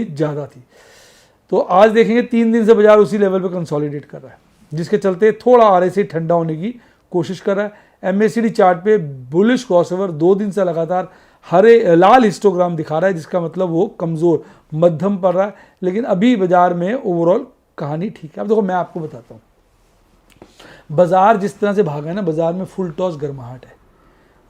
ज़्यादा थी। तो आज देखेंगे 3 दिन से बाजार उसी लेवल पे कंसोलिडेट कर रहा है, जिसके चलते थोड़ा RSI ठंडा होने की कोशिश कर रहा है। MACD चार्ट पे बुलिश क्रॉसओवर 2 दिन से लगातार लाल हिस्टोग्राम दिखा रहा है, जिसका मतलब वो कमज़ोर मध्यम पड़ रहा है। लेकिन अभी बाजार में ओवरऑल कहानी ठीक है। अब देखो मैं आपको बताता हूँ, बाजार जिस तरह से भागा है ना, बाजार में फुल टॉस गर्माहट है।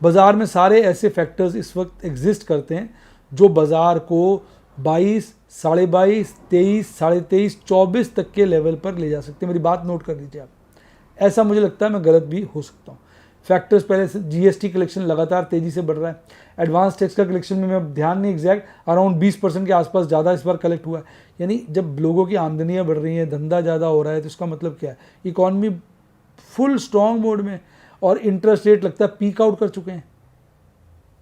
बाजार में सारे ऐसे फैक्टर्स इस वक्त एग्जिस्ट करते हैं जो बाजार को 22, 22.5, 23, 23.5, 24 तक के लेवल पर ले जा सकते हैं। मेरी बात नोट कर लीजिए आप। ऐसा मुझे लगता है, मैं गलत भी हो सकता हूँ। फैक्टर्स पहले से GST कलेक्शन लगातार तेजी से बढ़ रहा है। एडवांस टैक्स का कलेक्शन में मैं ध्यान नहीं एग्जैक्ट, अराउंड 20% के आसपास ज़्यादा इस बार कलेक्ट हुआ है। यानी जब लोगों की आमदनियाँ बढ़ रही हैं, धंधा ज़्यादा हो रहा है, तो इसका मतलब क्या है, इकॉनमी फुल स्ट्रॉन्ग मोड में, और इंटरेस्ट रेट लगता है पीक आउट कर चुके हैं।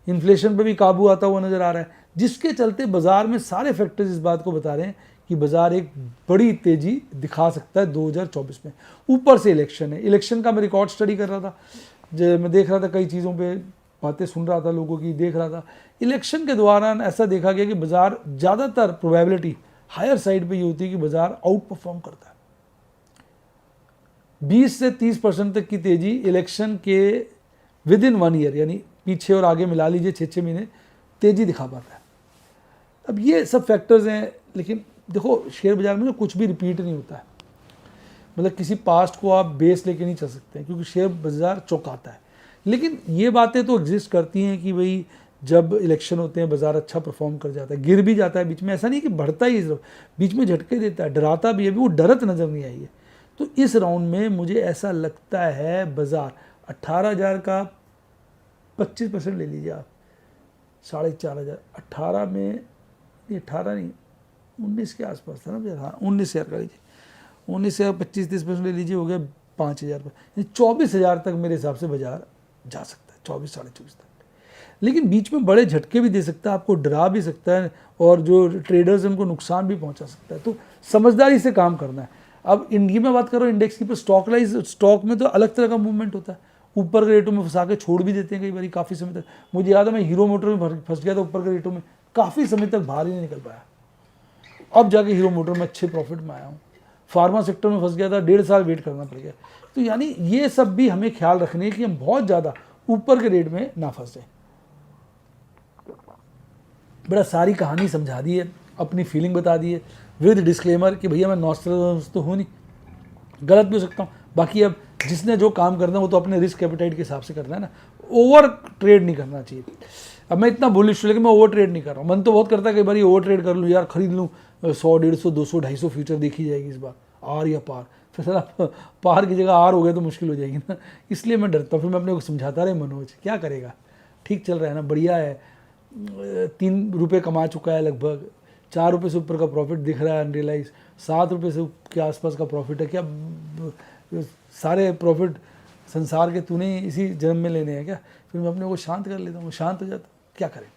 इन्फ्लेशन पे भी काबू आता हुआ नजर आ रहा है, जिसके चलते बाजार में सारे फैक्टर्स इस बात को बता रहे हैं कि बाजार एक बड़ी तेजी दिखा सकता है 2024 में। ऊपर से इलेक्शन है, इलेक्शन का मैं रिकॉर्ड स्टडी कर रहा था, जो मैं देख रहा था, कई चीज़ों पे बातें सुन रहा था, लोगों की देख रहा था। इलेक्शन के दौरान ऐसा देखा गया कि बाजार ज़्यादातर प्रोबेबिलिटी हायर साइड पे ये होती है कि बाजार आउट परफॉर्म करता है। 20 से 30% तक की तेजी इलेक्शन के विद इन 1 ईयर, यानी पीछे और आगे मिला लीजिए 6-6 महीने, तेजी दिखा पाता है। अब ये सब फैक्टर्स हैं, लेकिन देखो शेयर बाजार में ना कुछ भी रिपीट नहीं होता है। मतलब किसी पास्ट को आप बेस लेके नहीं चल सकते हैं, क्योंकि शेयर बाजार चौंकाता है। लेकिन ये बातें तो एग्जिस्ट करती हैं कि भाई जब इलेक्शन होते हैं बाजार अच्छा परफॉर्म कर जाता है, गिर भी जाता है बीच में। ऐसा नहीं कि बढ़ता ही, सिर्फ बीच में झटके देता है, डराता भी है। अभी वो डरत नज़र नहीं आई है। तो इस राउंड में मुझे ऐसा लगता है बाजार 18,000 का 25% ले लीजिए आप, 4,500, 18 में, 18 नहीं 19 के आसपास था ना। हाँ 19,000 का लीजिए, 19,000 25-30% ले लीजिए, हो गया 5,000 पर। 24,000 तक मेरे हिसाब से बाजार जा सकता है, 24, 24.5 तक। लेकिन बीच में बड़े झटके भी दे सकता है, आपको डरा भी सकता है, और जो ट्रेडर्स हैं उनको नुकसान भी पहुंचा सकता है। तो समझदारी से काम करना है। अब इंडिया में बात करो इंडेक्स की, पर स्टॉक में तो अलग तरह का मूवमेंट होता है। ऊपर के रेटों में फंसा के छोड़ भी देते हैं कई बार, काफ़ी समय तक। मुझे याद है मैं हीरो मोटर में फंस गया था ऊपर के रेटों में, काफ़ी समय तक बाहर ही नहीं निकल पाया। अब जाके हीरो मोटर में अच्छे प्रॉफिट में आया हूँ। फार्मा सेक्टर में फंस गया था, 1.5 साल वेट करना पड़ गया। तो यानी ये सब भी हमें ख्याल रखने कि हम बहुत ज़्यादा ऊपर के रेट में ना फंसे। बड़ा सारी कहानी समझा दी है, अपनी फीलिंग बता दी है, विद डिस्क्लेमर कि भैया मैं नॉस्ट्रेडमस तो हूँ नहीं, गलत भी हो सकता हूँ। बाकी अब जिसने जो काम करना है वो तो अपने रिस्क कैपिटाइट के हिसाब से करना है ना, ओवर ट्रेड नहीं करना चाहिए। अब मैं इतना बुलिश हूँ, लेकिन मैं ओवर ट्रेड नहीं कर रहा हूँ। मन तो बहुत करता है कई बार ओवर ट्रेड कर लूँ यार, खरीद लूँ 100, 150, 200, 250 फ्यूचर देखी जाएगी इस बार, आर या पार। फिर सर पार की जगह आर हो गया तो मुश्किल हो जाएगी ना, इसलिए मैं डरता हूँ। फिर मैं अपने को समझाता रहे, मनोज क्या करेगा, ठीक चल रहा है ना, बढ़िया है, 3 रुपये कमा चुका है, लगभग 4 रुपये से ऊपर का प्रॉफिट दिख रहा है अनरियलाइज, 7 रुपये से के आसपास का प्रॉफिट है। क्या सारे प्रॉफिट संसार के तूने इसी जन्म में लेने हैं क्या? फिर मैं अपने को शांत कर लेता हूँ, शांत हो जाता हूँ। क्या करें,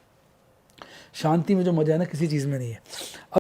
शांति में जो मजा है ना किसी चीज़ में नहीं है।